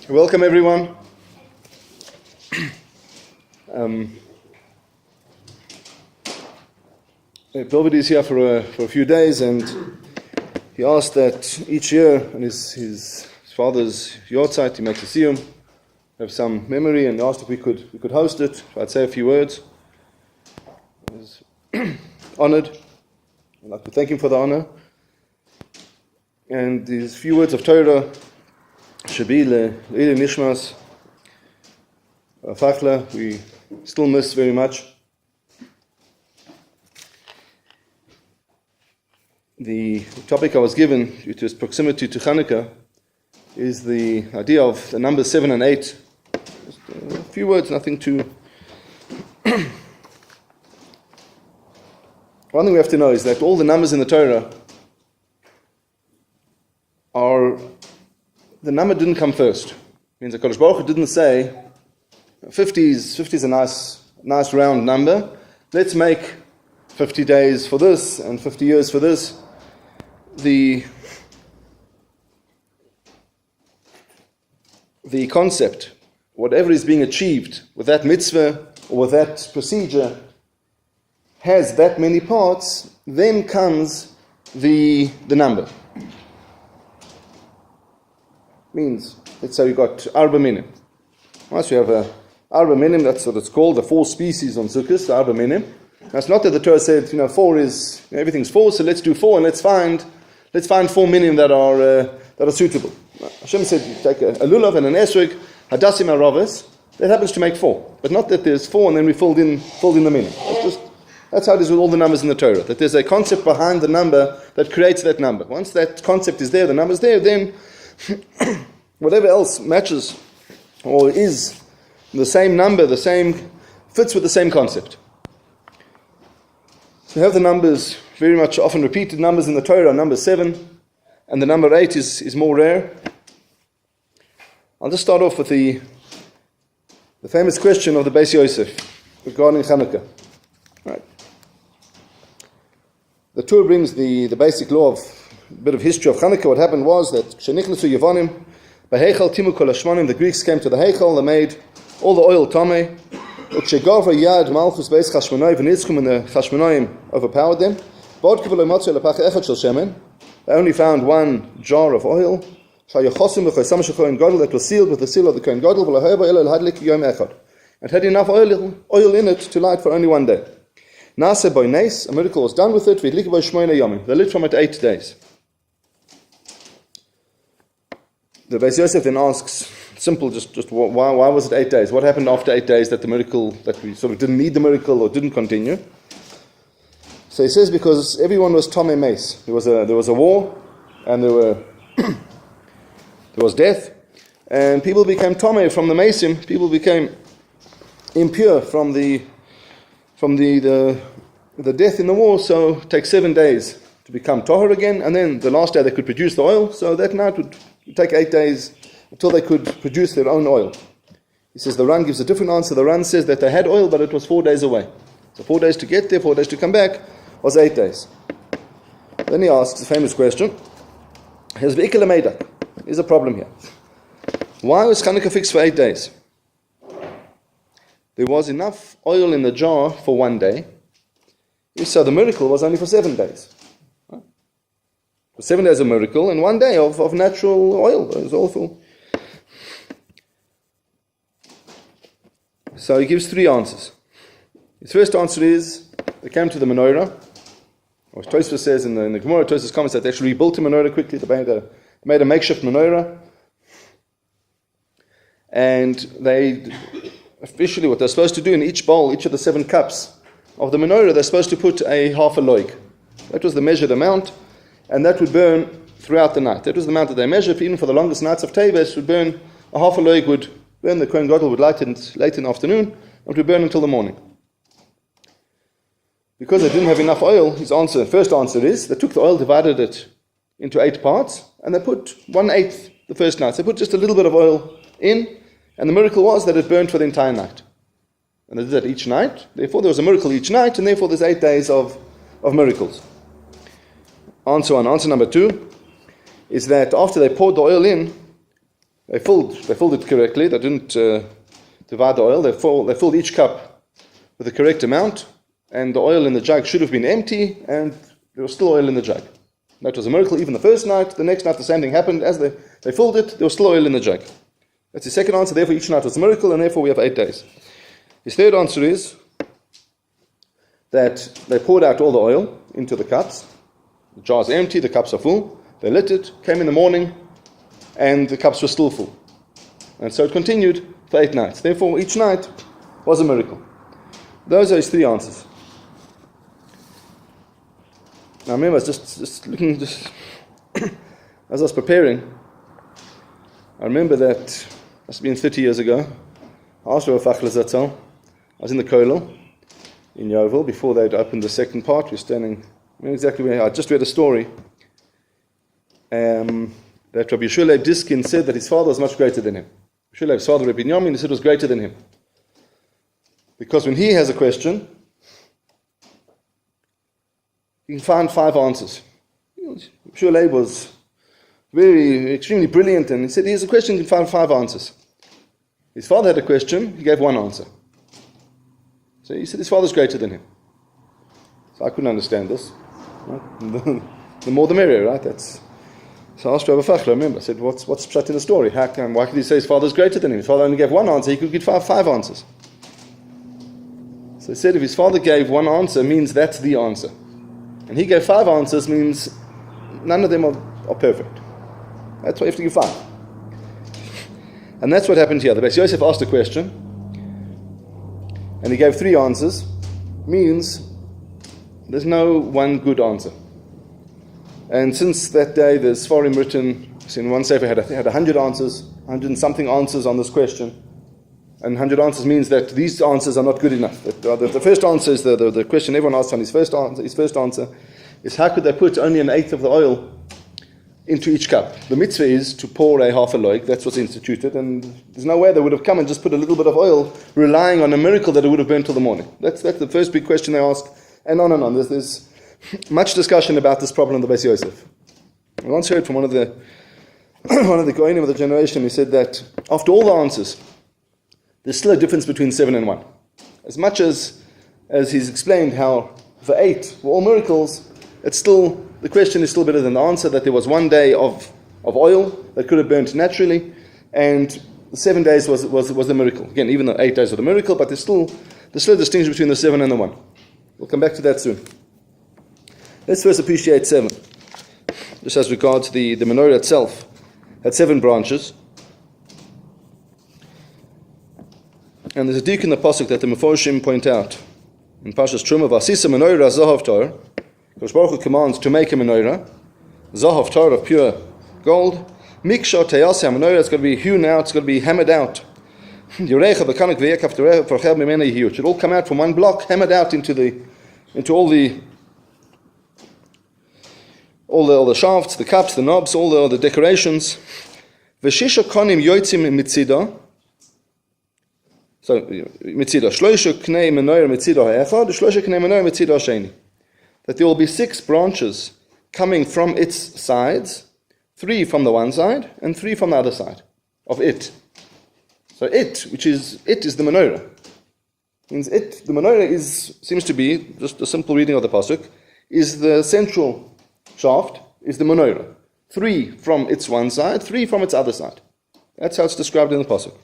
Welcome everyone. Dovidi is here for a few days, and he asked that each year on his father's Yahrzeit he makes a siyum, have some memory, and asked if we could host it. I'd say a few words. I was honored. I'd like to thank him for the honor. And these few words of Torah, Shabi le'ilei nishmas Fachler, we still miss very much. The topic I was given, due to its proximity to Hanukkah, is the idea of the numbers 7 and 8. Just a few words, nothing too... One thing we have to know is that all the numbers in the Torah are... The number didn't come first. It means that Kadosh Baruch Hu didn't say 50 is a nice round number. Let's make 50 days for this and 50 years for this. The concept, whatever is being achieved with that mitzvah or with that procedure, has that many parts, then comes the number. Means, let's say we got arba minim. Once we have arba minim, that's what it's called, the 4 species on Sukkot, the arba minim. Now it's not that the Torah said, 4 is, everything's 4, so let's do 4 and let's find 4 minim that are suitable. Hashem said, you take a lulav and an esrog, hadasim aravis, that happens to make 4. But not that there's 4 and then we filled in the minim. That's how it is with all the numbers in the Torah, that there's a concept behind the number that creates that number. Once that concept is there, the number's there, then whatever else matches or is the same number, fits with the same concept. So we have the numbers, very much often repeated numbers in the Torah, number 7, and the number 8 is more rare. I'll just start off with the famous question of the Beis Yosef regarding Hanukkah. Right. The Torah brings the basic law of a bit of history of Hanukkah. What happened was that Shenichnasu Yevonim, Beheichel Timu Kol Hashmonim, the Greeks came to the Heichel, they made all the oil tamei. Ukshegavra Yad Malchus Beis Chashmonai v'Nitzchum, and the Chashmonaim overpowered them. They only found one jar of oil. That was sealed with the seal of the Kohen Gadol, and had enough oil in it to light for only one day. Nase by Nes, a miracle was done with it. They lit from it 8 days. The Beis Yosef then asks, simple, just why was it 8 days? What happened after 8 days that the miracle, that we sort of didn't need the miracle or didn't continue? So he says because everyone was Tomei Mace. There was a war, and there was death, and people became Tomei from the Maceim. People became impure from the death in the war. So it takes 7 days to become Tahor again, and then the last day they could produce the oil. So that night would take 8 days until they could produce their own oil. He says the Ran gives a different answer. The Ran says that they had oil, but it was 4 days away. So 4 days to get there, 4 days to come back, was 8 days. Then he asks the famous question, here's a problem here. Why was Hanukkah fixed for 8 days? There was enough oil in the jar for 1 day. So the miracle was only for 7 days. For 7 days of miracle and 1 day of natural oil. It was awful. So he gives 3 answers. His first answer is, they came to the menorah. Or Tosfos says in the Gemara, Tosfos comments that they actually rebuilt the menorah quickly. They made a makeshift menorah. And they, officially what they're supposed to do in each bowl, each of the 7 cups of the menorah, they're supposed to put a half a loig. That was the measured amount. And that would burn throughout the night. That was the amount that they measured. Even for the longest nights of Teves, would burn a half a loig, would burn. The Kohen Gadol would light it late in the afternoon, and it would burn until the morning. Because they didn't have enough oil, first answer is, they took the oil, divided it into 8 parts, and they put 1/8 the first night. They put just a little bit of oil in, and the miracle was that it burned for the entire night. And they did that each night. Therefore, there was a miracle each night, and therefore there's 8 days of miracles. Answer 1. Answer number 2 is that after they poured the oil in, They filled it correctly. They didn't divide the oil. They filled each cup with the correct amount, and the oil in the jug should have been empty, and there was still oil in the jug. That was a miracle. Even the first night, the next night, the same thing happened. As they filled it, there was still oil in the jug. That's the second answer. Therefore, each night was a miracle, and therefore we have 8 days. His third answer is that they poured out all the oil into the cups. The jars are empty, the cups are full. They lit it, came in the morning, and the cups were still full. And so it continued for 8 nights. Therefore, each night was a miracle. Those are his 3 answers. Now, remember, I was just looking, as I was preparing, I remember that, must have been 30 years ago, I asked Rav Fachler Zatzal. I was in the Kollel in Yeovil before they'd opened the second part. We were standing, I remember exactly where I just read a story that Rabbi Shulei Diskin said that his father was much greater than him. Shulei's father, Rabbi Binyamin, he said was greater than him. Because when he has a question, you can find 5 answers. Shulei was extremely brilliant, and he said, here's a question, you can find 5 answers. His father had a question, he gave 1 answer. So he said his father's greater than him. So I couldn't understand this. Right? The more the merrier, right? So I asked Rabbi Fachler, remember, I said, what's pshat in the story? Why could he say his father's greater than him? His father only gave 1 answer, he could give 5 answers. So he said if his father gave 1 answer, means that's the answer. And he gave 5 answers, means none of them are perfect. That's why you have to give 5. And that's what happened here. The Beis Yosef asked a question, and he gave 3 answers, means there's no one good answer. And since that day, there's Sforim written, in one Sefer had 100 answers, 100 and something answers on this question. And 100 answers means that these answers are not good enough. The first answer is the question everyone asks on his first answer is how could they put only 1/8 of the oil into each cup? The mitzvah is to pour a half a loig. That's what's instituted. And there's no way they would have come and just put a little bit of oil relying on a miracle that it would have burned till the morning. That's the first big question they ask. And on and on. There's much discussion about this problem of the Beis Yosef. I once heard from one of the Kohanim of the generation, he said that after all the answers, there's still a difference between 7 and 1. As much as he's explained how for 8 were all miracles, it's still, the question is still better than the answer, that there was 1 day of oil that could have burnt naturally, and the 7 days was the miracle. Again, even the 8 days were the miracle, but there's still a distinction between the 7 and the 1. We'll come back to that soon. Let's first appreciate 7. Just as regards the menorah itself, had 7 branches. And there's a dik in the pasuk that the Meforshim point out. In Parshas Truma, Vasisa menorah zahav Torah, Kosh Baruch Hu commands to make a menorah, zahav Torah of pure gold. Miksha teyaseh menorah, it's got to be hewn out, it's got to be hammered out. Yorecha b'kanak v'yekaf terecha forchel mimena yihiu. It should all come out from one block, hammered out into all the shafts, the cups, the knobs, all the decorations. V'shisha konim yotzim mitzida. So, mitzida, shloisha knei menorah mitzida ha'echad, shloisha knei menorah mitzida ha'sheni. That there will be 6 branches coming from its sides, 3 from the one side, and 3 from the other side of it. So it is the menorah. Means the menorah seems to be, just a simple reading of the pasuk, is the central shaft, is the menorah. 3 from its one side, 3 from its other side. That's how it's described in the pasuk.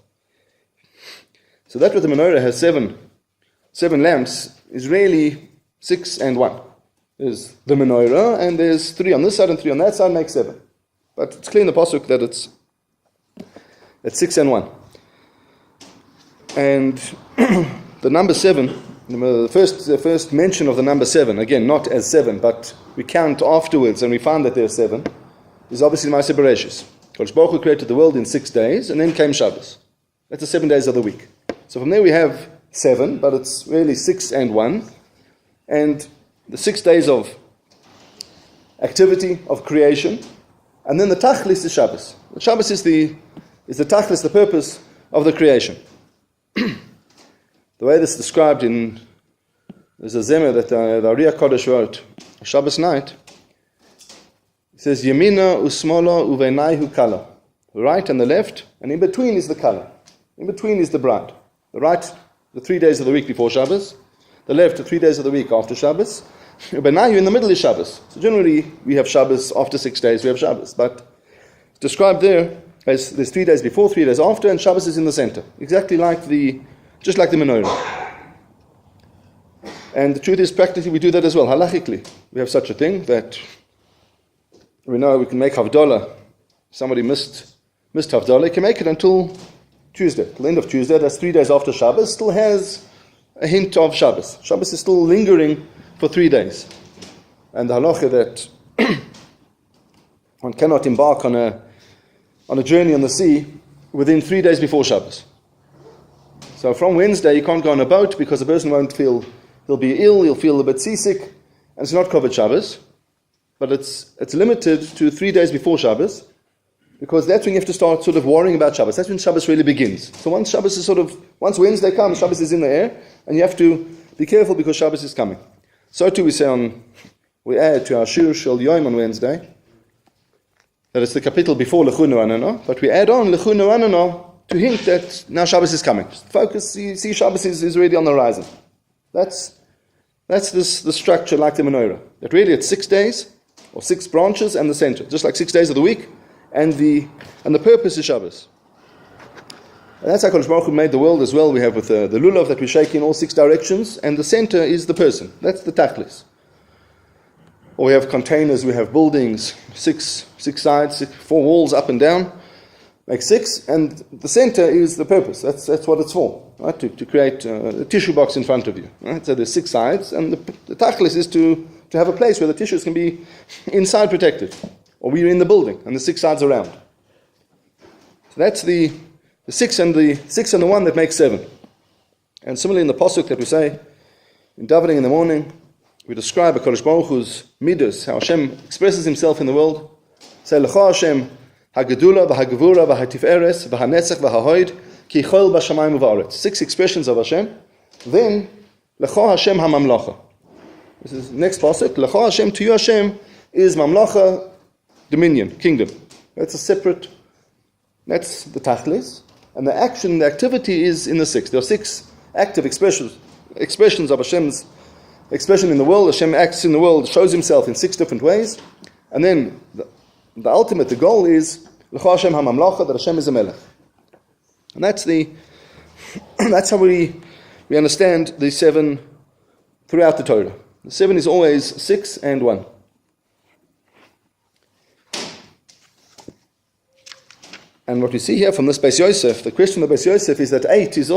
So that what the menorah has 7 lamps is really 6 and 1. There's the menorah, and there's 3 on this side and 3 on that side, makes 7. But it's clear in the pasuk that it's 6 and 1. And the number 7, the first mention of the number 7, again, not as 7, but we count afterwards and we find that there's 7, is obviously Ma'aseh Bereshis. Kosh Baruch Hu created the world in 6 days, and then came Shabbos. That's the 7 days of the week. So from there we have 7, but it's really 6 and 1. And the 6 days of activity, of creation. And then the Tachlis is Shabbos. The Shabbos is the Tachlis, the purpose of the creation. The way this is described there's a Zemer that the Ariya Kodesh wrote, Shabbos night. It says, Yemina usmola uveinaihu kala. the right and the left, and in between is the color. In between is the bride. The right, the 3 days of the week before Shabbos. The left, the 3 days of the week after Shabbos. But now you're in the middle is Shabbos. So generally, we have Shabbos after 6 days, we have Shabbos. But it's described there as there's 3 days before, 3 days after, and Shabbos is in the center. Exactly just like the menorah. And the truth is, practically, we do that as well. Halachically, we have such a thing that we know we can make Havdalah. Somebody missed Havdalah, he can make it until Tuesday, till the end of Tuesday. That's 3 days after Shabbos. Still has a hint of Shabbos. Shabbos is still lingering for 3 days. And the halacha that one cannot embark on a journey on the sea within 3 days before Shabbos. So from Wednesday, you can't go on a boat because the person he'll be ill, he'll feel a bit seasick, and it's not covered Shabbos. But it's limited to 3 days before Shabbos, because that's when you have to start sort of worrying about Shabbos. That's when Shabbos really begins. So once Wednesday comes, Shabbos is in the air, and you have to be careful because Shabbos is coming. So too we add to our shiur shel yom on Wednesday, that it's the capital before Lechunu Anana, but we add on Lechunu Anana to hint that now Shabbos is coming. Just focus, see Shabbos is already on the horizon. That's the structure like the menorah. That really it's 6 days, or 6 branches and the center, just like 6 days of the week, and the purpose is Shabbos. And that's how HaKadosh Baruch Hu made the world as well. We have with the lulav that we shake in all 6 directions, and the center is the person. That's the tachlis. Or we have containers, we have buildings, 6 sides, 4 walls up and down, make 6, and the center is the purpose. That's what it's for, right? To create a tissue box in front of you. Right? So there's 6 sides, and the tachlis is to have a place where the tissues can be inside protected, or we're in the building, and the 6 sides around. So that's the 6 and the 1 that makes 7. And similarly in the pasuk that we say in davening in the morning, we describe HaKadosh Baruch Hu's midas, how Hashem expresses Himself in the world. Say Lecha Hashem Hagedula v'Hagevura v'Hatiferes v'Hanetzach v'Hahoid ki chol b'shamayim u'va'aretz. 6 expressions of Hashem. Then Lecha Hashem HaMamlacha. This is the next pasuk. Lecha Hashem, to you Hashem is Mamlacha, dominion, kingdom. That's the tachlis. And the action, the activity is in the 6. There are 6 active expressions of Hashem's expression in the world. Hashem acts in the world, shows Himself in 6 different ways. And then the ultimate, the goal is L'cha Hashem HaMamlacha, that Hashem is a melech. And that's how we understand the 7 throughout the Torah. The 7 is always 6 and 1. And what we see here from this Beis Yosef, the question of Beis Yosef is that 8 is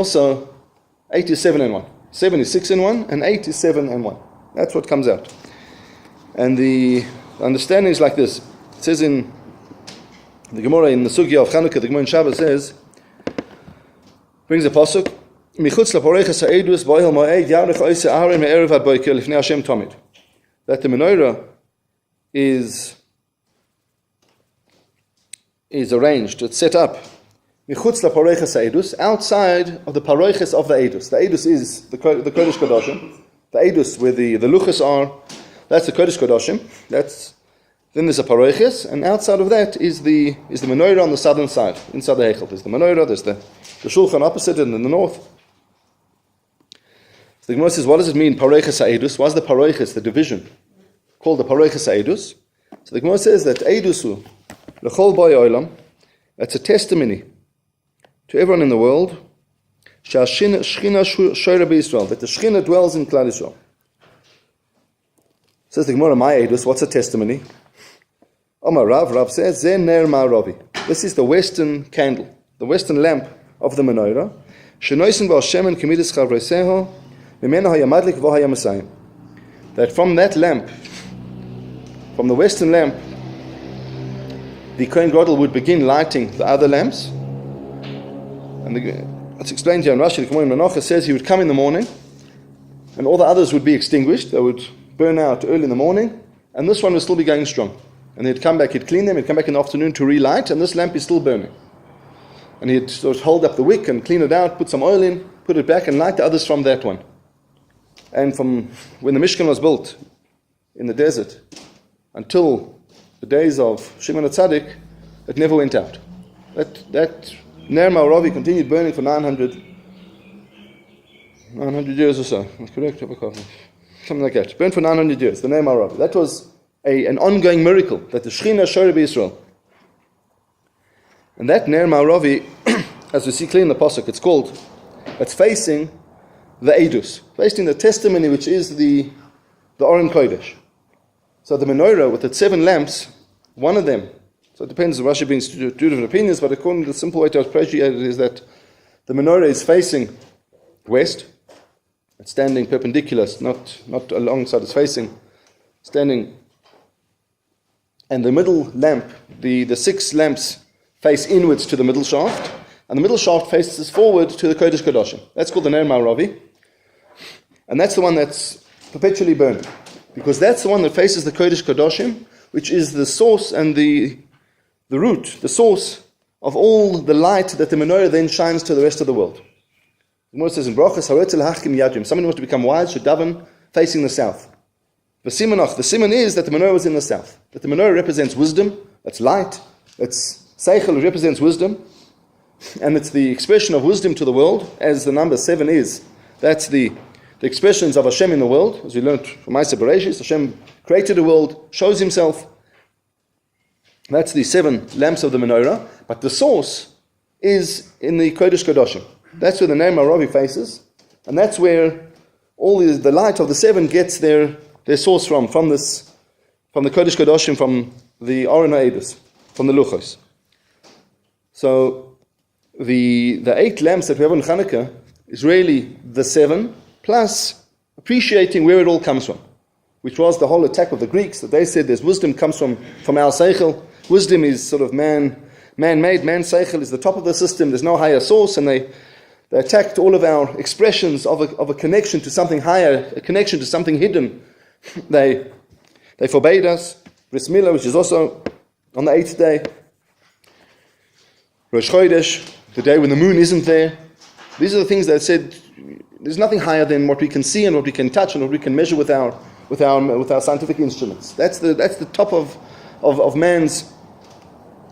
7 and 1. 7 is 6 and 1, and 8 is 7 and 1. That's what comes out. And the understanding is like this. It says in the Gemara, in the Sugya of Chanukah, the Gemara in Shabbos says, brings a pasuk, Michutz laporeches ha'edus b'ohel mo'ed yarech oise aharei me'erev ad boiker lifnei Hashem tomid. That the menorah is arranged, it's set up Michutz laporeches ha'edus, outside of the paroiches of the edus. The edus is the Kodesh Kodashim. The edus where the luchas are, that's the Kodesh Kodashim. Then there's a paroiches, and outside of that is the menorah on the southern side, inside the Heichel. There's the menorah, there's the shulchan opposite and in the north. So the Gemara says, what does it mean, paroiches ha'edus? What's the paroiches, the division, called the paroiches ha'edus? So the Gemara says that edusu, l'chol boy olam, that's a testimony to everyone in the world, sh'ashchina shoyra b'Yisrael, that the Shechina dwells in Klal Yisrael. Says the Gemara, my edus, what's a testimony? Omar Rav says, Ze ner ma'aravi. This is the western candle, the western lamp of the menorah. Shenoisen b'al shemen k'midas chavreiseho, mimena hayamadlik v'ho hayamasayim. That from that lamp, from the western lamp, the Kohen Gadol would begin lighting the other lamps. And it's explained here in Rashi. The Gemara in Menachah says he would come in the morning, and all the others would be extinguished. They would burn out early in the morning, and this one would still be going strong. And he'd come back, he'd clean them, he'd come back in the afternoon to relight, and this lamp is still burning. And he'd sort of hold up the wick and clean it out, put some oil in, put it back, and light the others from that one. And from when the Mishkan was built in the desert until the days of Shimon HaTzadik, it never went out. That Ner Ma'aravi continued burning for 900 years or so. Am I correct? Something like that. Burned for 900 years, the Ner Ma'aravi. That was an ongoing miracle, that the Shechina showed Israel. And that Ner Ma'aravi, as we see clear in the Pasuk, it's facing the Eidus, facing the testimony which is the Aron Kodesh. So the menorah with its 7 lamps, one of them, so it depends, Rashi brings two different opinions, but according to the simple way to appreciate it is that the menorah is facing west, it's standing perpendicular, not alongside, it's facing, standing, and the middle lamp, the 6 lamps face inwards to the middle shaft, and the middle shaft faces forward to the Kodesh Kodashim. That's called the Ner Ma'aravi, and that's the one that's perpetually burning, because that's the one that faces the Kodesh Kodashim, which is the source and the root, the source of all the light that the menorah then shines to the rest of the world. The Gemara says in Brachas, somebody wants to become wise should daven facing the south. The simon is that the menorah is in the south, that the menorah represents wisdom, that's light, it's seichel, it represents wisdom, and it's the expression of wisdom to the world, as the number 7 is. That's the expressions of Hashem in the world, as we learned from Ma'aseh Bereshis. Hashem created the world, shows himself. That's the 7 lamps of the menorah, but the source is in the Kodesh Kodashim. That's where the Ner Ma'aravi faces, and that's where all the light of the 7 gets their source from the Kodesh Kodashim, from the Aron HaEdus, from the Luchos. So the 8 lamps that we have on Chanukah is really the 7, plus appreciating where it all comes from, which was the whole attack of the Greeks, that they said there's wisdom comes from our seichel. Wisdom is sort of man-made, man's seichel is the top of the system, there's no higher source, and they attacked all of our expressions of a connection to something higher, a connection to something hidden. They forbade us. Bris Milah, which is also on the 8th day. Rosh Chodesh, the day when the moon isn't there. These are the things that said there's nothing higher than what we can see and what we can touch and what we can measure with our scientific instruments. That's the top of man's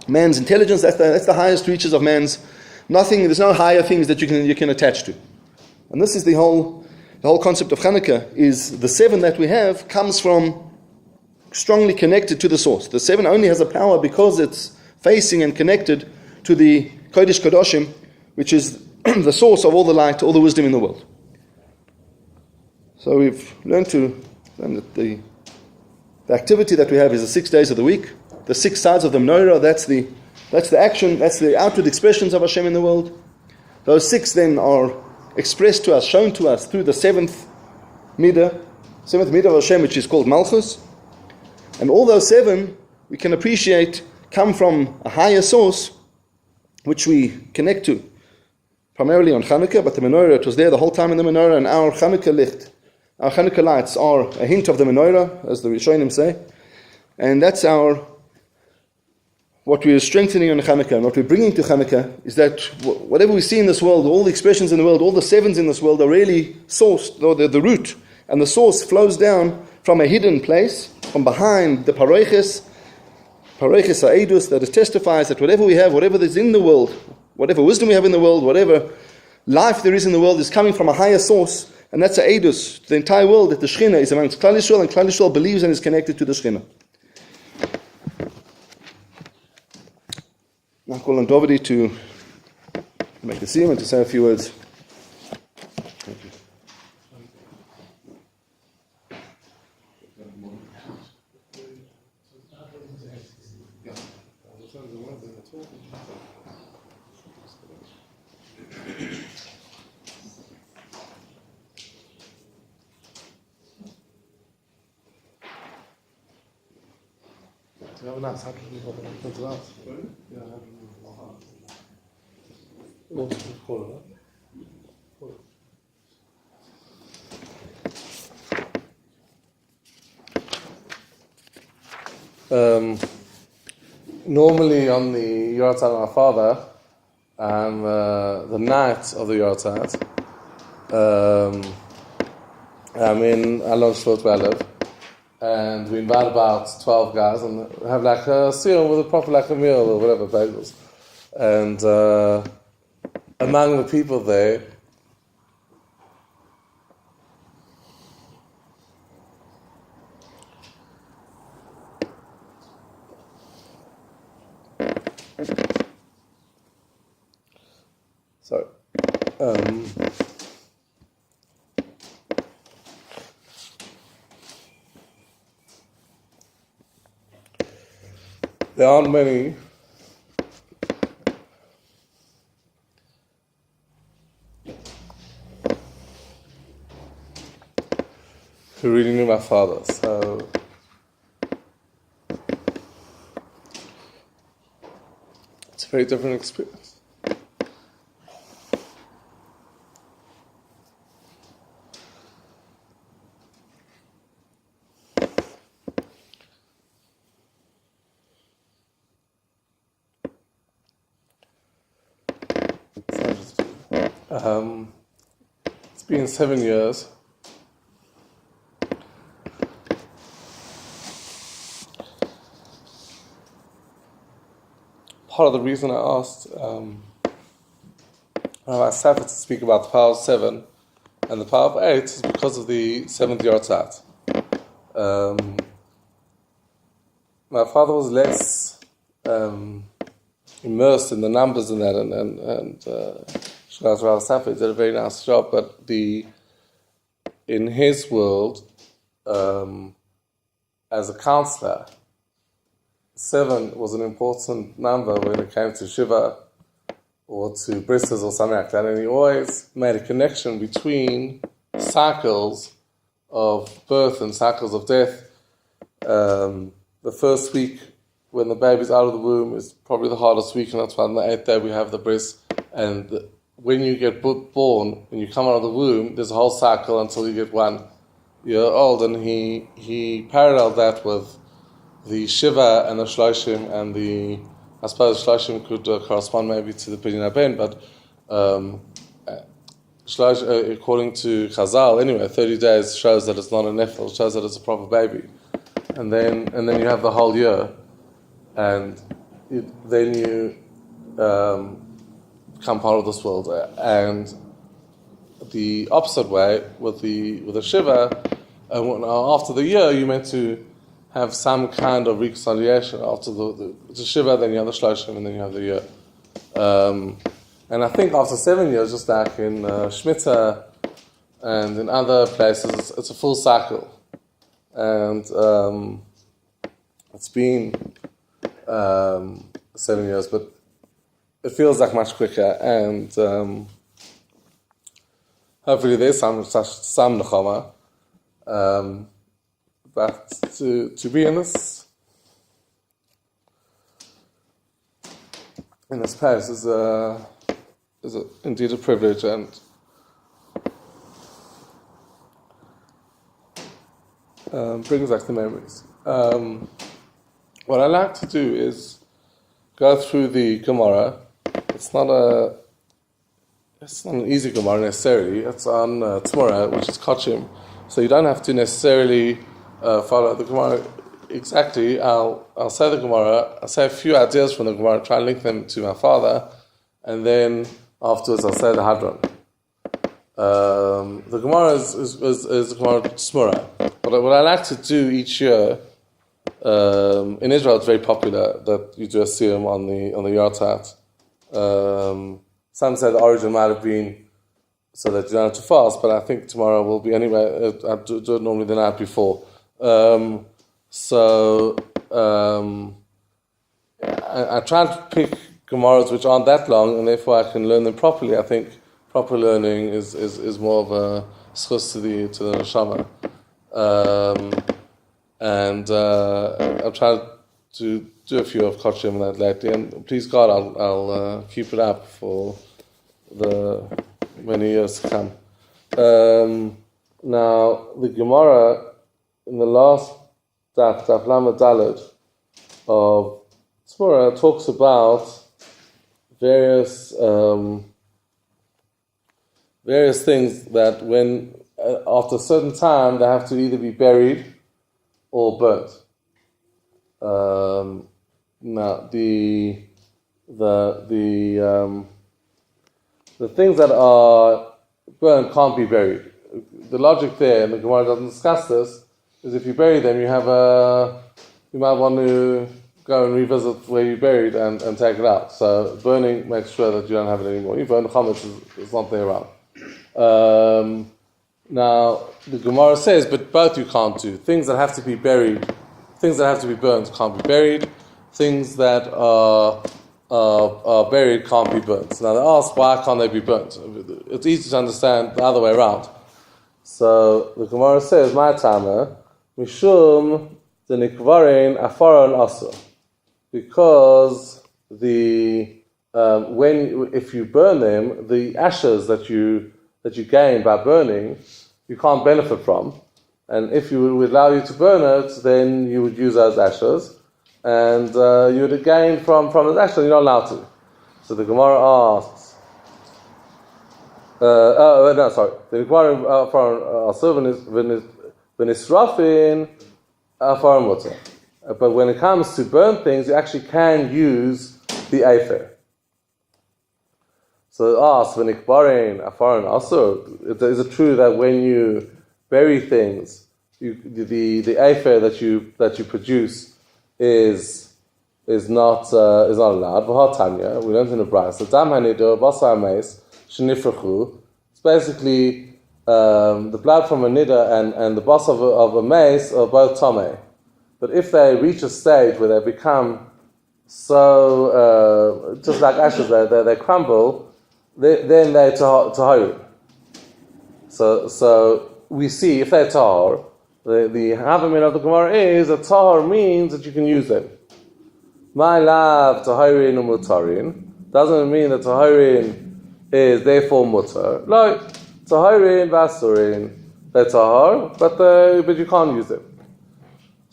intelligence. That's the highest reaches of man's. Nothing. There's no higher things that you can attach to. And this is the whole concept of Chanukah. Is the 7 that we have comes from strongly connected to the source. The 7 only has a power because it's facing and connected to the Kodesh Kodashim, which is the source of all the light, all the wisdom in the world. So we've learned that the activity that we have is the 6 days of the week, the 6 sides of the menorah. That's the action, that's the outward expressions of Hashem in the world. Those 6 then are expressed to us, shown to us through the 7th midah of Hashem, which is called Malchus. And all those 7 we can appreciate come from a higher source, which we connect to primarily on Chanukah, but the menorah, it was there the whole time in the menorah, and our Chanukah licht, our Chanukah lights are a hint of the menorah, as the Rishonim say, and that's what we are strengthening on Chanukah, and what we're bringing to Chanukah is that whatever we see in this world, all the expressions in the world, all the 7s in this world are really sourced, or the root, and the source flows down from a hidden place, from behind the Paroiches HaEdus, that it testifies that whatever we have, whatever is in the world, whatever wisdom we have in the world, whatever life there is in the world is coming from a higher source, and that's a Eidus, the entire world, that the Shechina is amongst Klal Yisrael, and Klal Yisrael believes and is connected to the Shechina. Now I call on Dovidi to make the siyum and to say a few words. Thank you. Normally on the Yahrzeit of my father, and the night of the Yahrzeit, I'm in Alon Shvot 12, and we invite about 12 guys and have like a siyum with a proper like a meal or whatever bagels. And among the people there, sorry. There aren't many who really knew my father, so it's a very different experience. It's been 7 years. Part of the reason I asked Rav Saffer to speak about the power of 7 and the power of 8 is because of the 7th Yahrzeit. My father was less immersed in the numbers in that, and Rav Saffer did a very nice job, but in his world, as a counselor, 7 was an important number when it came to Shiva or to brisses or something like that, and he always made a connection between cycles of birth and cycles of death. The first week when the baby's out of the womb is probably the hardest week, and that's why on the 8th day we have the bris. And when you get born, when you come out of the womb, there's a whole cycle until you get 1 year old, and he paralleled that with the Shiva and the Shloshim, and I suppose Shloshim could correspond maybe to the Binyan Ben, but according to Chazal, anyway, 30 days shows that it's not a nefil, shows that it's a proper baby. And then you have the whole year, and then you become part of this world. And the opposite way with the Shiva, after the year, you're meant to have some kind of reconciliation. After the Shiva, then you have the Shloshim, and then you have the year. And I think after 7 years, just like in Shemitah and in other places, it's a full cycle. And it's been 7 years, but it feels like much quicker. And hopefully there's some nechama. But to be in this place is indeed a privilege, and brings back the memories. What I like to do is go through the Gemara. It's not an easy Gemara necessarily. It's on tomorrow, which is Kochim, so you don't have to necessarily follow the Gemara exactly. I'll say the Gemara. I'll say a few ideas from the Gemara, try and link them to my father, and then afterwards I'll say the Hadron. The Gemara is the Gemara Smura. But what I like to do each year, in Israel it's very popular that you do a siyum on the Yahrzeit. Some say the origin might have been so that you don't have to fast, but I think tomorrow will be anyway. I do it normally the night before. I try to pick Gemaras which aren't that long, and therefore I can learn them properly. I think proper learning is more of a schus to the neshama. I've tried to do a few of Kochim and that lately, and please God, I'll keep it up for the many years to come. Now, the Gemara in the last Daf Lamed Daled of Tzmura talks about various things that when after a certain time they have to either be buried or burnt. Now the the things that are burned can't be buried. The logic there, and the Gemara doesn't discuss this, is if you bury them, you might want to go and revisit where you buried and take it out. So burning makes sure that you don't have it anymore. You burn the chametz, it's not there around. Now, the Gemara says, but both you can't do. Things that have to be buried, things that have to be burned can't be buried. Things that are buried can't be burnt. Now they ask, why can't they be burnt? It's easy to understand the other way around. So the Gemara says, my tama, mishum the nikvarin afaron asur. Because if you burn them, the ashes that you gain by burning, you can't benefit from. And if you would allow you to burn it, then you would use those ashes, and you would gain from those ashes. You're not allowed to. So the Gemara asks. The Gemara afaron asur v'nisrafin afaron mutar. But when it comes to burn things, you actually can use the afer. So it asks, "V'nikbarin afaron asur." Is it true that when you bury things, the afer that you produce is not allowed? V'hatanya, we learned in the Braisa. So dam hanido basar meis shenifrachu. It's basically the blood from a nida and the bas of a mace are both tamei. But if they reach a stage where they become so, just like ashes, they crumble, then they're tahor. So we see if they're tahor, the havamin of the Gemara is that tahor means that you can use them. My love tahorin umutarin doesn't mean that tahorin is therefore mutar. Like tahorin vasurin, they're tahor, but you can't use them.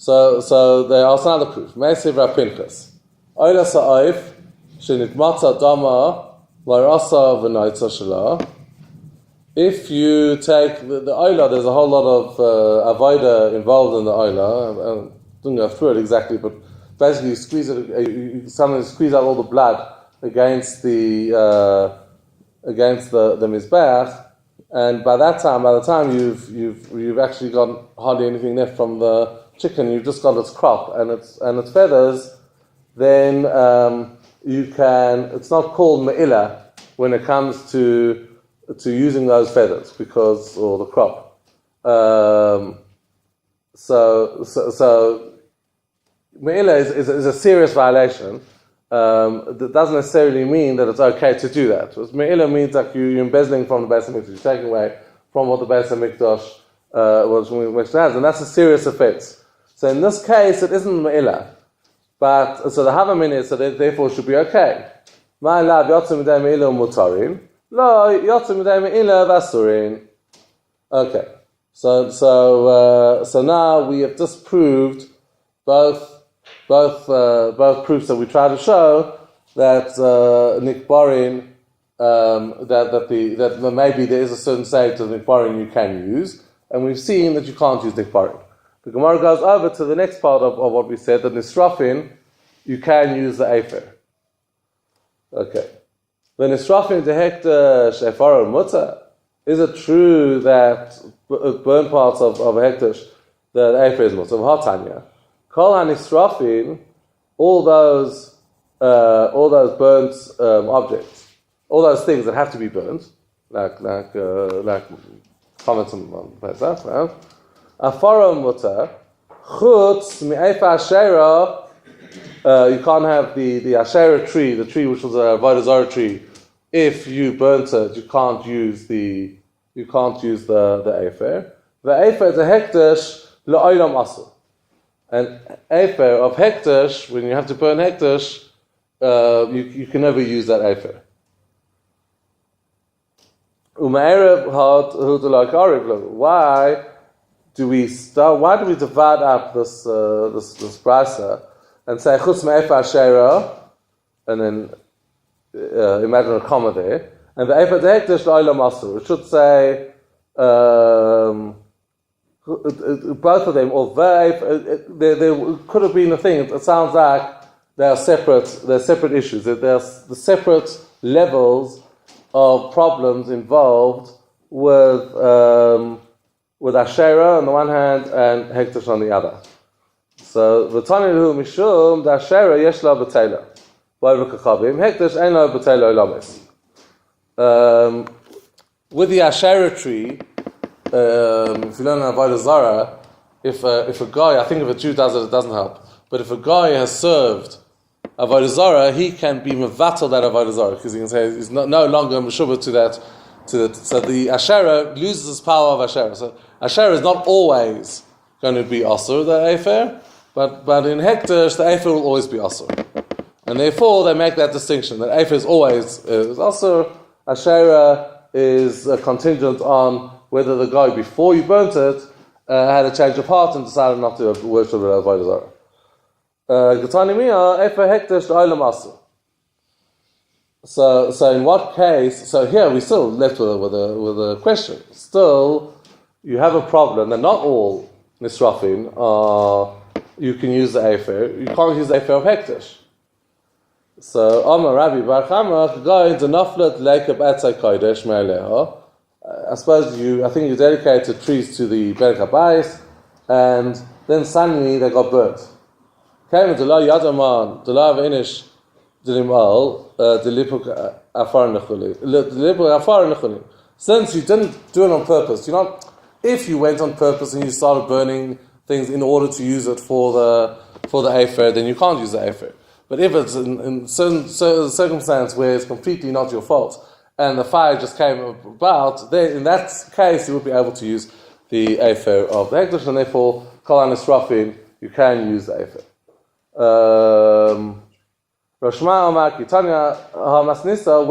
So there are some other proof. Meisiv Rav Pinchas. Oila sa'if, shenitmatza dama, la'rasa v'naitza shela. If you take the oila, there's a whole lot of avoda involved in the oila. I don't go through it exactly, but basically you squeeze it. You sometimes squeeze out all the blood against the mizbeach, and by the time you've actually got hardly anything left from the chicken, you've just got its crop and its feathers, then you can. It's not called me'ila when it comes to using those feathers or the crop. So me'ila is a serious violation. That doesn't necessarily mean that it's okay to do that. Me'ila means that you're embezzling from the Beis HaMikdash, you're taking away from what the Beis HaMikdash has, and that's a serious offense. So in this case, it isn't me'ila, but so the havamin is that it therefore should be okay. My love yotzim midei me'ila mutarin, lo yotzim midei me'ila vasurin. Okay, so now we have disproved both proofs that we try to show that nikbarin that maybe there is a certain stage of nikbarin you can use, and we've seen that you can't use nikbarin. The Gemara goes over to the next part of what we said, that nisrafin, you can use the afer. Okay. The nisrafin dehektar she'efar mutar. Is it true that burnt parts of a hektash, the afer is mutar? V'hatanya. Kol hanisrafin, all those burnt objects, all those things that have to be burnt, like comments on Pesach, right? Afaron mutar, chutz mi'efa ashera. You can't have the ashera tree, the tree which was a avodah zarah tree. If you burnt it, you can't use the afer. The afer is a hektash la'olam asur. And afer of hektash, when you have to burn hektash, you can never use that afer. Why do we divide up this brasa and say chutz me'efa ashera, and then imagine a comma there, and the efa hektash la'olam asur? It should say both of them, or there could have been a thing. It sounds like they are separate. They're separate issues. They're the separate levels of problems involved with Asherah on the one hand and Hektish on the other. So v'tani hu mishum the Asherah yesh la b'teila v'ayru kachavim Hektish ein la b'teila olamis. With the Asherah tree, if you learn Avodah Zarah, if a guy, I think if a Jew does it doesn't help. But if a guy has served Avodah Zarah, he can be mevatel that Avodah Zarah because he can say he's no longer meshubah to that. So the Asherah loses its power of Asherah. So Asherah is not always going to be asur, the Efer, but in Hektish the Efer will always be asur, and therefore they make that distinction that Efer is always asur. Asherah is contingent on whether the guy before you burnt it had a change of heart and decided not to worship Avodah Zarah. So in what case? So here we still left with a question. Still, you have a problem that not all nisrafin you can use the Efer. You can't use the Efer of Hektish. So Amar Rabbi Bar Chama going to naflet lekab etzai kodesh me'aleha. I think you dedicated trees to the Berek HaBayis, and then suddenly they got burnt. Came to la yadaman, the la v'inish dilimal, dilipuk afar nechuli. Since you didn't do it on purpose, if you went on purpose and you started burning things in order to use it for the Efer, then you can't use the Efer. But if it's in certain circumstance where it's completely not your fault, and the fire just came about, then in that case you would be able to use the Efer of the Hektish, and therefore, Kol HaNisrafin, you can use the Efer. Roshma Omar Kitanya HaMasnisa,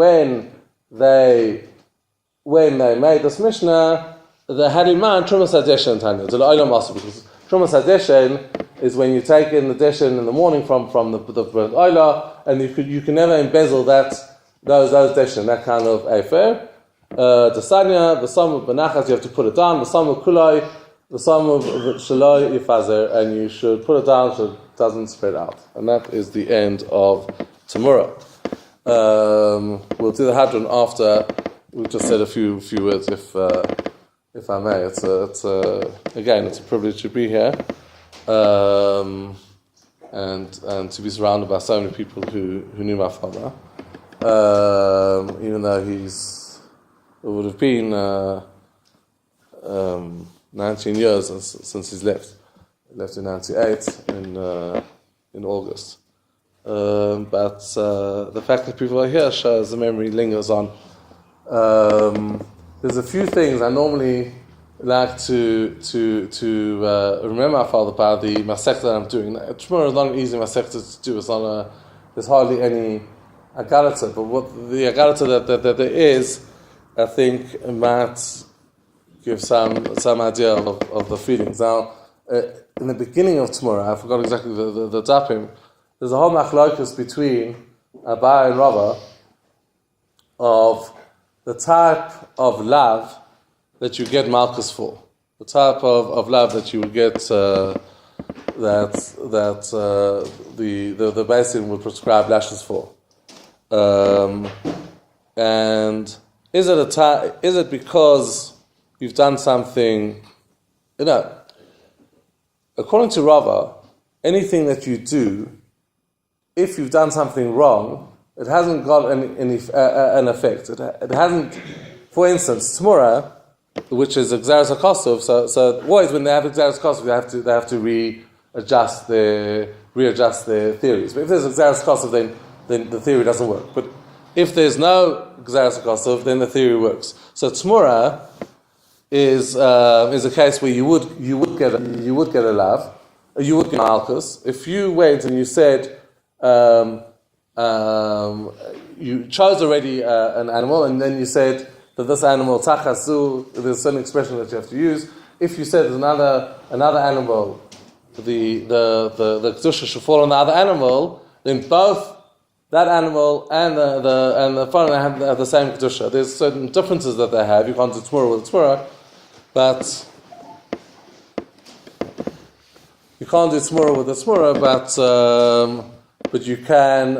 when they made this Mishnah, they had in mind Trumas HaDeshen Tanya, to the Olam Asu, because Trumas HaDeshen is when you take in the Deshen in the morning from the burnt Oila, and you can never embezzle those Deshen, that kind of Efer. The Sanya, the Sam of Benachas, you have to put it down, the Sam of Kulai, the Sam of Shaloi Yifazer, and you should put it down so it doesn't spread out. And that is the end of tomorrow. We'll do the Hadron after we've just said a few words, if I may. It's again, it's a privilege to be here. And to be surrounded by so many people who knew my father, even though it would have been 19 years since he's left. He left in 98 in August. But the fact that people are here shows the memory lingers on. There's a few things I normally like to remember my father by the masechta that I'm doing. Tomorrow is not an easy masechta to do. There's hardly any agarata, but what the agarata that there is, I think might give some idea of the feelings. Now, in the beginning of tomorrow, I forgot exactly the dapim. There's a whole machlokus between Abai and Rava of the type of love that you get malchus for, the type of love that you would get the basin would prescribe lashes for, and is it because you've done something? According to Rava, anything that you do, if you've done something wrong, it hasn't got an effect. It hasn't. For instance, tomorrow, which is Gzeras HaKosov, so always when they have Gzeras HaKosov, they have to readjust their theories. But if there's Gzeras HaKosov, then the theory doesn't work. But if there's no Gzeras HaKosov, then the theory works. So tomorrow is a case where you would get a lav, you would get malchus if you went and you said. You chose already an animal, and then you said that this animal tachasu. There's a certain expression that you have to use. If you said there's another animal, the kedusha should fall on the other animal, then both that animal and the foreign have the same kedusha. There's certain differences that they have. You can't do tzmura with tzmura, but you can't do tzmura with the tzmura, but but you can,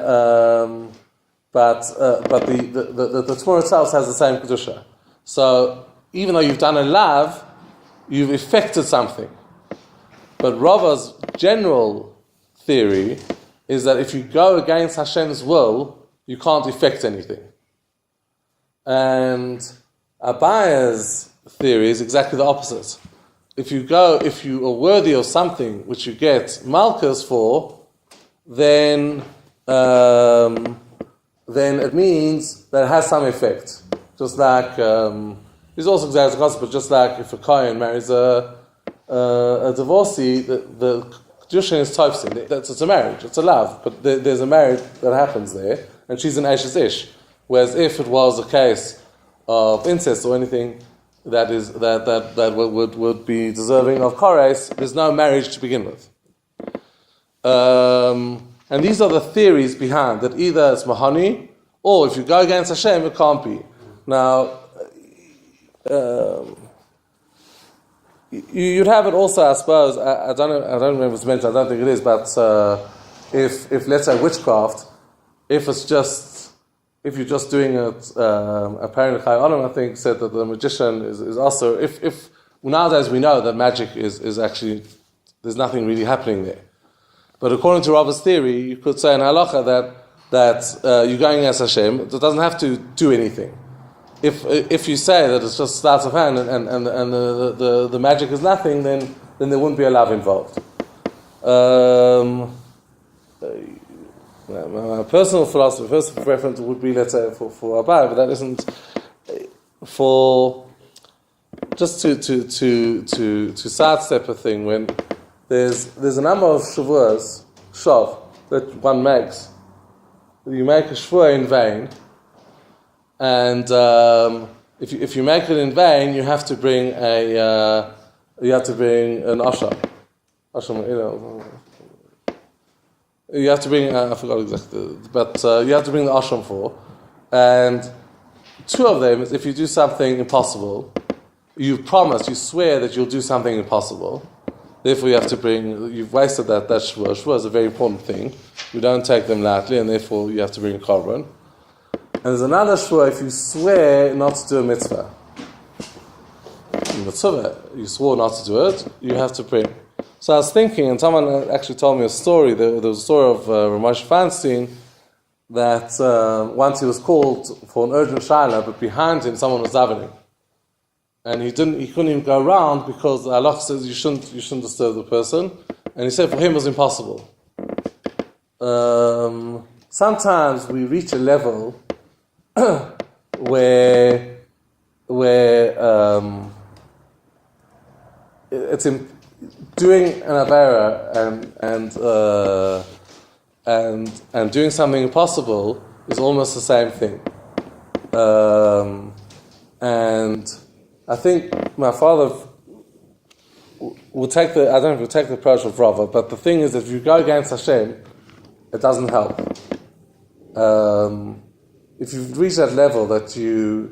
but the Tmura itself has the same kedusha. So even though you've done a lav, you've effected something. But Rava's general theory is that if you go against Hashem's will, you can't effect anything. And Abaya's theory is exactly the opposite. If you are worthy of something which you get malchus for, then it means that it has some effect. Just like he's also exactly gossip, but just like if a kohen marries a divorcee, the kedushin is tofsin. It's a marriage, it's a love, but there's a marriage that happens there, and she's an eshes ish. Whereas if it was a case of incest or anything that would be deserving of kores, there's no marriage to begin with. And these are the theories behind that either it's mahani, or if you go against Hashem, it can't be. Now, you'd have it also, I suppose. I don't remember if it's mentioned. I don't think it is. But if let's say witchcraft, if you're just doing it, apparently Chai Olam, I think, said that the magician is also. If nowadays we know that magic is actually there's nothing really happening there. But according to Rava's theory, you could say in halacha that you're going against Hashem. It doesn't have to do anything. If you say that it's just starts of hand and the magic is nothing, then there wouldn't be a love involved. My personal philosophy, personal preference would be, let's say, for Abai, but that isn't for just to sidestep a thing when there's a number of shavuos, shav, that one makes. You make a shvua in vain. And if you make it in vain, you have to bring an asham. You have to bring I forgot exactly, but you have to bring the asham for. And two of them is if you do something impossible, you swear that you'll do something impossible. Therefore, you've wasted that shvua. Shvua is a very important thing. You don't take them lightly, and therefore you have to bring a korban. And there's another shvua if you swear not to do a mitzvah. You swore not to do it, you have to bring. So I was thinking, and someone actually told me a story. There was a story of Rabbi Mordechai Fachler that once he was called for an urgent shiur, but behind him someone was davening, and he couldn't even go around because Allah says you shouldn't disturb the person, and he said for him it was impossible. Sometimes we reach a level where it's doing an avera and doing something impossible is almost the same thing. And I think my father would take the approach of Rava, but the thing is that if you go against Hashem, it doesn't help. If you've reached that level that you,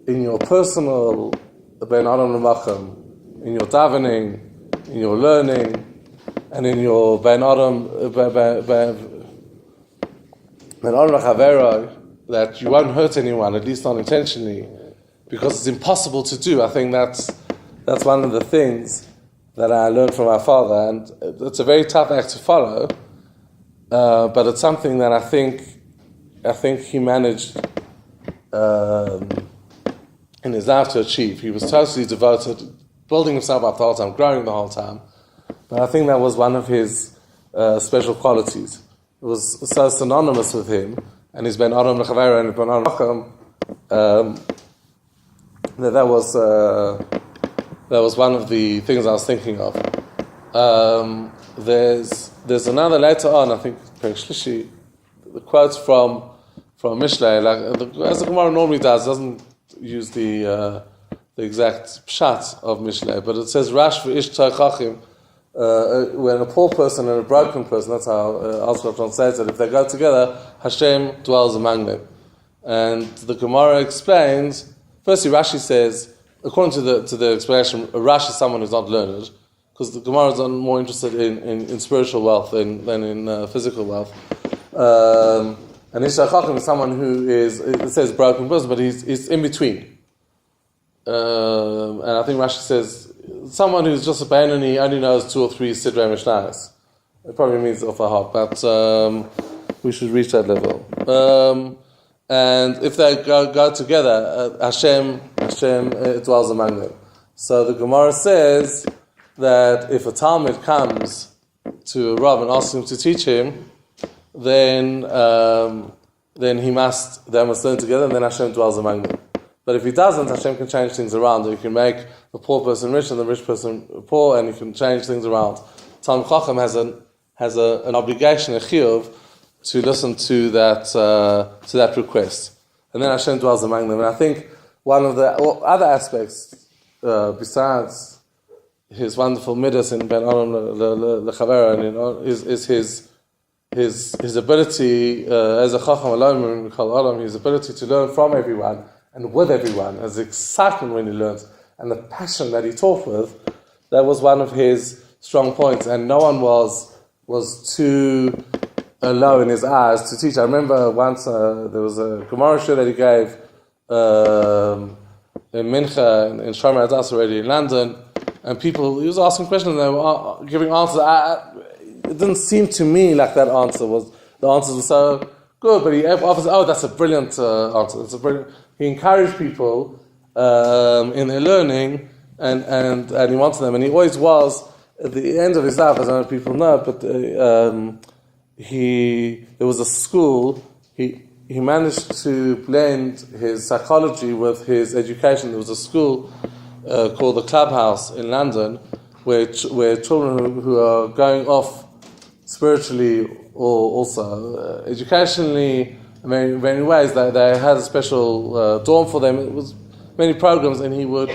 in your personal ben adam l'macham, in your davening, in your learning, and in your ben adam l'chavero, that you won't hurt anyone, at least not intentionally, because it's impossible to do. I think that's one of the things that I learned from my father, and it's a very tough act to follow, but it's something that I think he managed in his life to achieve. He was totally devoted, building himself up the whole time, growing the whole time. But I think that was one of his special qualities. It was so synonymous with him, and his ben adam l'chavero and ben adam l'cham, that was one of the things I was thinking of. There's another later on, I think, the quotes from Mishlei, as the Gemara normally doesn't use the exact pshat of Mishlei, but it says Rash v'ish toichachim, when a poor person and a broken person, that's how Alshon translates it, if they go together, Hashem dwells among them. And the Gemara explains, firstly Rashi says, according to the explanation, a Rash is someone who's not learned, because the Gemara is more interested in spiritual wealth than in physical wealth. And Ish Chacham is someone who is, it says broken person, but he's in between. And I think Rashi says someone who's just a Beinoni only knows 2 or 3 Sidrei Mishnayos. It probably means off the heart, but we should reach that level. And if they go together, Hashem dwells among them. So the Gemara says that if a Talmud comes to a Rav and asks him to teach him, then they must learn together, and then Hashem dwells among them. But if he doesn't, Hashem can change things around. He can make the poor person rich and the rich person poor, and he can change things around. Talmud Chacham has an obligation, a chiyuv, to listen to that request, and then Hashem dwells among them. And I think one of the other aspects, besides his wonderful midas in Ben Olam Lechavera, is his ability as a chacham alone, we call Olam, his ability to learn from everyone and with everyone, his excitement when he learns, and the passion that he taught with. That was one of his strong points, and no one was too low in his eyes to teach. I remember once there was a Gemara shiur that he gave in Mincha in Shomer Hadass already in London, and he was asking questions and they were giving answers. It didn't seem to me like the answers were so good, but he offers, that's a brilliant answer. He encouraged people in their learning, and he wanted them, and he always was at the end of his life, as I don't know if people know, but there was a school. He managed to blend his psychology with his education. There was a school called the Clubhouse in London, where children who are going off spiritually or also educationally in many ways, they had a special dorm for them. It was many programs, and he would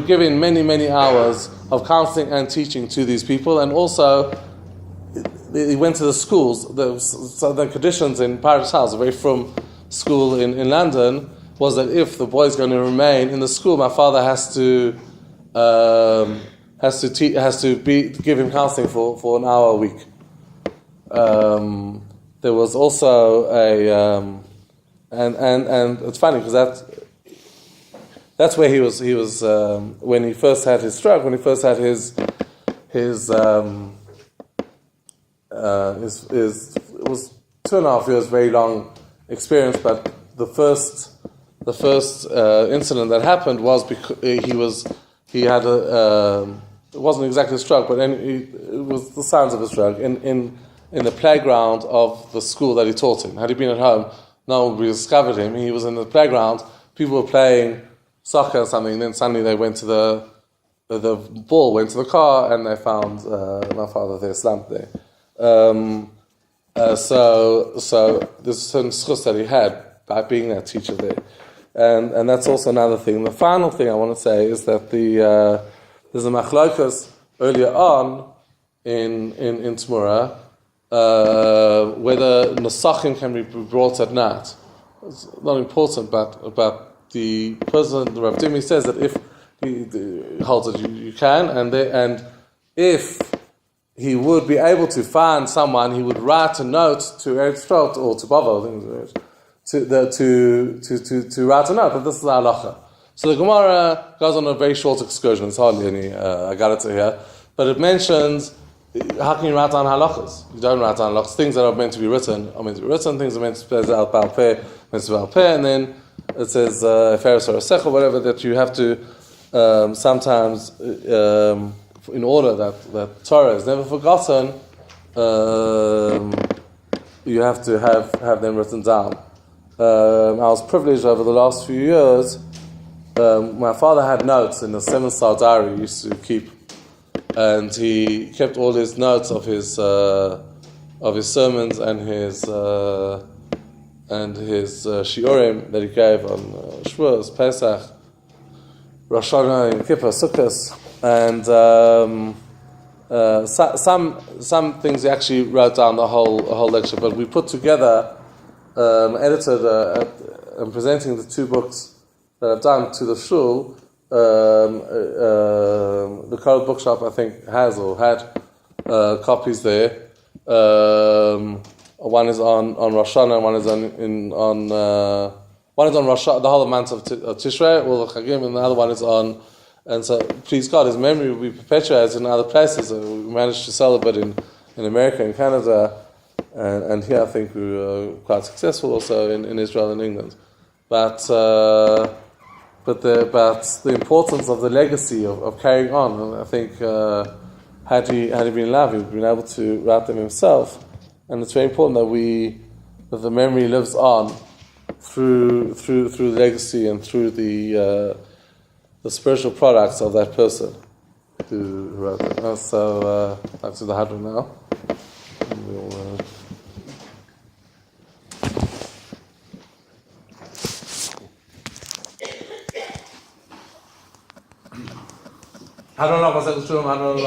give in many hours of counseling and teaching to these people, and also he went to the schools. The conditions in Paris House, a very from school in London, was that if the boy's going to remain in the school, my father has to give him counseling for an hour a week. There was also and it's funny because that's where he was when he first had his stroke, when he first had his it was 2.5 years, very long experience, but the first incident that happened was because he had it wasn't exactly a stroke, but it was the signs of a stroke in the playground of the school that he taught in. Had he been at home, no one would have discovered him. He was in the playground, people were playing soccer or something, and then suddenly they went to the ball went to the car, and they found my father there, slumped there. So there's a certain schus that he had by being that teacher there, and that's also another thing. The final thing I want to say is that there's a machlokas earlier on in Tmura whether nesachim can be brought at night. It's not important, but the person, the Rav Dimi, says that if he holds it, you can, and if he would be able to find someone, he would write a note to Eretz Yisrael or to Bava, to write a note. But this is the halacha. So the Gemara goes on a very short excursion. It's hardly any agarata here, but it mentions how can you write down halachas? You don't write down halachas. Things that are meant to be written are meant to be written. Things are meant to be al pal peh, meant to be al peh, and then it says feres or sech or whatever that you have to sometimes. In order that Torah is never forgotten, you have to have them written down. I was privileged over the last few years. My father had notes in a 7-star diary he used to keep, and he kept all his notes of his sermons and his shiurim that he gave on Shavuos, Pesach, Rosh Hashanah, Yom Kippur, Sukkot. And some things he actually wrote down the whole lecture, but we put together, edited, and presenting the 2 books that I've done to the shul. the current bookshop, I think, has or had copies there. One is on Rosh Hashanah, one is one is on Rosh, the whole month of Tishrei, all the Chagim, and the other one is on. And so, please God, his memory will be perpetuated in other places. We managed to sell it, but in America and Canada, and here I think we were quite successful also in Israel and England. But the importance of the legacy of carrying on, and I think had he been alive, he would have been able to write them himself. And it's very important that the memory lives on through the legacy and through the spiritual products of that person who wrote it. So back to the Hadron now. Hadron, was that the truth? Hadron,